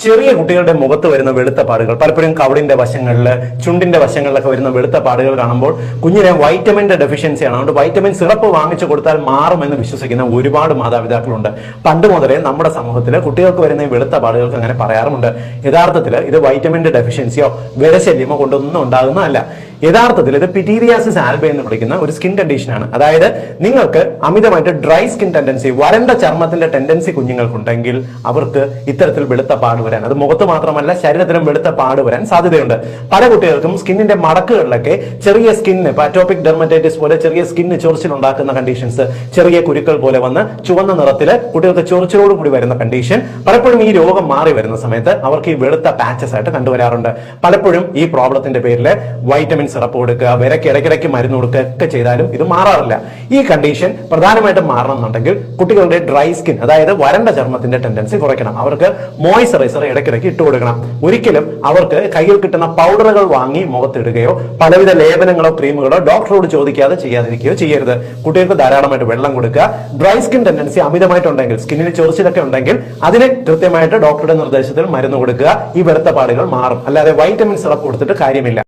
ചെറിയ കുട്ടികളുടെ മുഖത്ത് വരുന്ന വെളുത്ത പാടുകൾ, പലപ്പോഴും കവടിന്റെ വശങ്ങളിൽ, ചുണ്ടിന്റെ വശങ്ങളിലൊക്കെ വരുന്ന വെളുത്ത പാടുകൾ കാണുമ്പോൾ കുഞ്ഞിനെ വൈറ്റമിന്റെ ഡെഫിഷ്യൻസിയാണ്, അതുകൊണ്ട് വൈറ്റമിൻ സിറപ്പ് വാങ്ങിച്ചു കൊടുത്താൽ മാറുമെന്ന് വിശ്വസിക്കുന്ന ഒരുപാട് മാതാപിതാക്കളുണ്ട്. പണ്ട് മുതലേ നമ്മുടെ സമൂഹത്തിൽ കുട്ടികൾക്ക് വരുന്ന ഈ വെളുത്ത പാടുകൾക്ക് അങ്ങനെ പറയാറുമുണ്ട്. യഥാർത്ഥത്തിൽ ഇത് വൈറ്റമിന്റെ ഡെഫിഷ്യൻസിയോ വിരശല്യമോ കൊണ്ടൊന്നും ഉണ്ടാകുന്നതല്ല. യഥാർത്ഥത്തിൽ ഇത് പിറ്റീരിയാസിസ് ആൽബ എന്ന് വിളിക്കുന്ന ഒരു സ്കിൻ കണ്ടീഷനാണ്. അതായത് നിങ്ങൾക്ക് അമിതമായിട്ട് ഡ്രൈ സ്കിൻ ടെൻഡൻസി, വരണ്ട ചർമ്മത്തിന്റെ ടെൻഡൻസി കുഞ്ഞുങ്ങൾക്കുണ്ടെങ്കിൽ അവർക്ക് ഇത്തരത്തിൽ വെളുത്ത പാട് വരാൻ, അത് മുഖത്ത് മാത്രമല്ല ശരീരത്തിലും വെളുത്ത പാട് വരാൻ സാധ്യതയുണ്ട്. പല കുട്ടികൾക്കും സ്കിന്നിന്റെ മടക്കുകളിലൊക്കെ ചെറിയ സ്കിന്ന്, അറ്റോപിക് ഡെർമറ്റൈറ്റിസ് പോലെ ചെറിയ സ്കിന്ന് ചൊറിച്ചിലുണ്ടാക്കുന്ന കണ്ടീഷൻസ്, ചെറിയ കുരുക്കൾ പോലെ വന്ന് ചുവന്ന നിറത്തിൽ കുട്ടികൾക്ക് ചൊറിച്ചിലോട് കൂടി വരുന്ന കണ്ടീഷൻ, പലപ്പോഴും ഈ രോഗം മാറി വരുന്ന സമയത്ത് അവർക്ക് ഈ വെളുത്ത പാച്ചസ് ആയിട്ട് കണ്ടുവരാറുണ്ട്. പലപ്പോഴും ഈ പ്രോബ്ലത്തിന്റെ പേരിൽ വൈറ്റമിൻ സിറപ്പ് കൊടുക്കുക, വിരക്ക് ഇടയ്ക്കിടയ്ക്ക് മരുന്ന് കൊടുക്കുക ഒക്കെ ചെയ്താലും ഇത് മാറാറില്ല. ഈ കണ്ടീഷൻ പ്രധാനമായിട്ടും മാറണം എന്നുണ്ടെങ്കിൽ കുട്ടികളുടെ ഡ്രൈ സ്കിൻ, അതായത് വരണ്ട ചർമ്മത്തിന്റെ ടെൻഡൻസി കുറയ്ക്കണം. അവർക്ക് മോയ്സ്ചറൈസർ ഇടയ്ക്കിടയ്ക്ക് ഇട്ട് കൊടുക്കണം. ഒരിക്കലും അവർക്ക് കയ്യിൽ കിട്ടുന്ന പൗഡറുകൾ വാങ്ങി മുഖത്തിടുകയോ പലവിധ ലേപനങ്ങളോ ക്രീമുകളോ ഡോക്ടറോട് ചോദിക്കാതെ ചെയ്യാതിരിക്കുകയോ ചെയ്യരുത്. കുട്ടികൾക്ക് ധാരാളമായിട്ട് വെള്ളം കൊടുക്കുക. ഡ്രൈ സ്കിൻ ടെൻഡൻസി അമിതമായിട്ടുണ്ടെങ്കിൽ, സ്കിന്നിന് ചൊറിച്ചിലൊക്കെ ഉണ്ടെങ്കിൽ അതിന് കൃത്യമായിട്ട് ഡോക്ടറുടെ നിർദ്ദേശത്തിൽ മരുന്ന് കൊടുക്കുക. ഈ വെളുത്ത പാടുകൾ മാറും. അല്ലാതെ വൈറ്റമിൻ സിറപ്പ് കൊടുത്തിട്ട് കാര്യമില്ല.